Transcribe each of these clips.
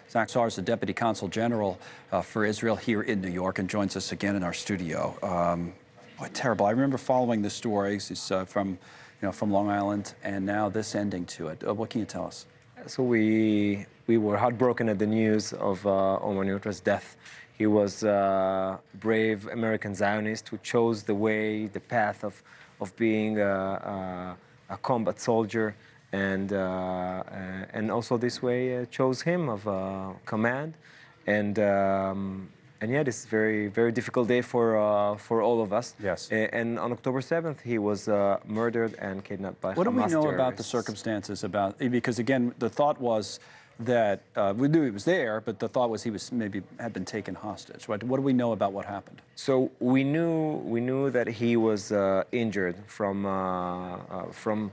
Tsach Saar is the Deputy Consul General for Israel here in New York and joins us again in our studio. Boy, terrible. I remember following the stories. He's from Long Island, and now this ending to it. What can you tell us? So we were heartbroken at the news of Omer Neutra's death. He was a brave American Zionist who chose the way, the path of being a combat soldier, and also this way chose him of command, and yeah, this is very difficult day for all of us. Yes. And on October 7th, he was murdered and kidnapped by Hamas What do we know terrorists. about the circumstances because again, the thought was that we knew he was there, but the thought was he was had been taken hostage. What do we know about what happened? So we knew that he was injured from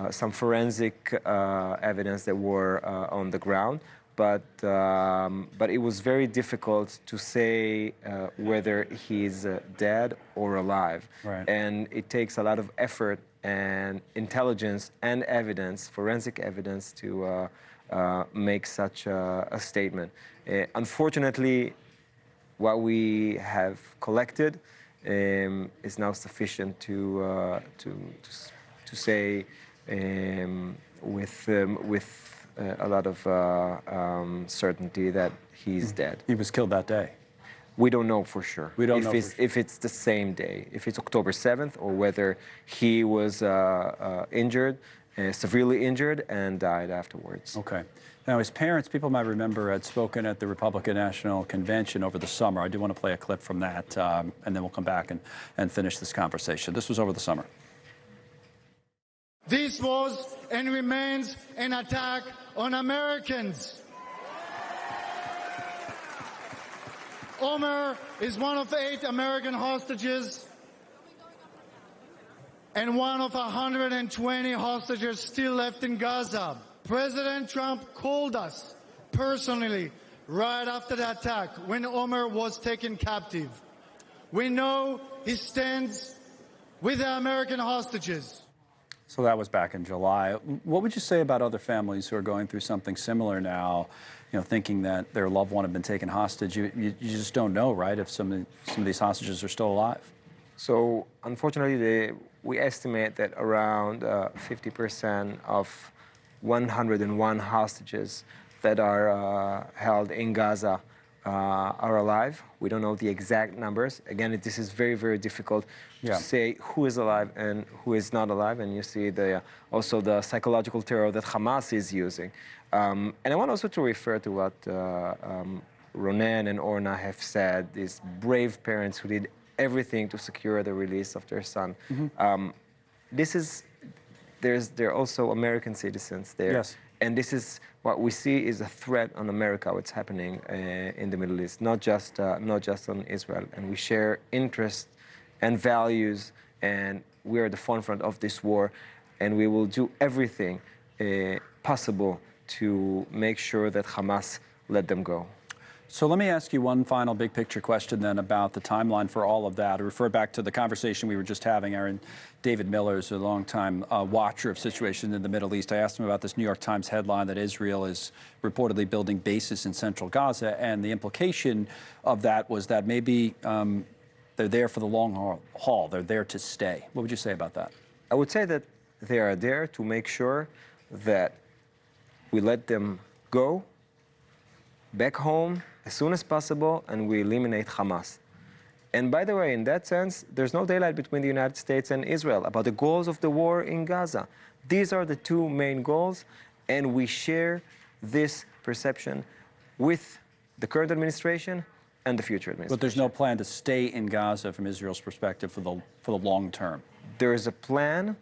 some forensic evidence that were on the ground, but it was very difficult to say whether he's dead or alive. Right. And it takes a lot of effort and intelligence and evidence, forensic evidence, to make such a statement. Unfortunately, what we have collected is now sufficient to say with a lot of certainty that he's dead. He was killed that day. We don't know for sure. We don't know if it's the same day, if it's October 7th, or whether he was injured, severely injured, and died afterwards. Okay. Now, his parents, people might remember, had spoken at the Republican National Convention over the summer. I do want to play a clip from that, and then we'll come back and finish this conversation. This was over the summer. This was and remains an attack on Americans. Omer is one of 8 American hostages and one of 120 hostages still left in Gaza. President Trump called us personally right after the attack when Omer was taken captive. We know he stands with the American hostages. So that was back in July. What would you say about other families who are going through something similar now, thinking that their loved one had been taken hostage? You just don't know, right, if some of these hostages are still alive? So unfortunately, we estimate that around 50% of 101 hostages that are held in Gaza are alive. We don't know the exact numbers. Again, this is very difficult to say who is alive and who is not alive. And you see also the psychological terror that Hamas is using. And I want also to refer to what Ronen and Orna have said, these brave parents who did everything to secure the release of their son. Mm-hmm. There are also American citizens there. Yes. And this is what we see is a threat on America, what's happening in the Middle East, not just on Israel. And we share interests and values, and we are at the forefront of this war, and we will do everything possible to make sure that Hamas let them go. So let me ask you one final big picture question then about the timeline for all of that. I refer back to the conversation we were just having. Aaron David Miller is a longtime watcher of situations in the Middle East. I asked him about this New York Times headline that Israel is reportedly building bases in central Gaza, and the implication of that was that maybe they're there for the long haul. They're there to stay. What would you say about that? I would say that they are there to make sure that we let them go back home as soon as possible, and we eliminate Hamas. And by the way, in that sense, there's no daylight between the United States and Israel about the goals of the war in Gaza. These are the 2 main goals, and we share this perception with the current administration and the future administration. But there's no plan to stay in Gaza from Israel's perspective for the long term. There is a plan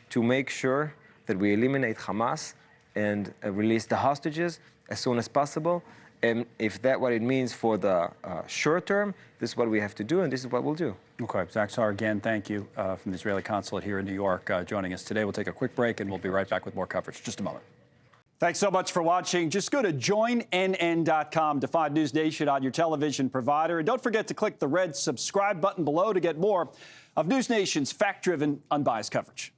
to make sure that we eliminate Hamas and release the hostages as soon as possible. And if that's what it means for the short term, this is what we have to do, and this is what we'll do. Okay. Tsach Saar, again, thank you from the Israeli consulate here in New York joining us today. We'll take a quick break, and we'll be right back with more coverage. Just a moment. Thanks so much for watching. Just go to joinnn.com to find NewsNation on your television provider. And don't forget to click the red subscribe button below to get more of NewsNation's fact-driven, unbiased coverage.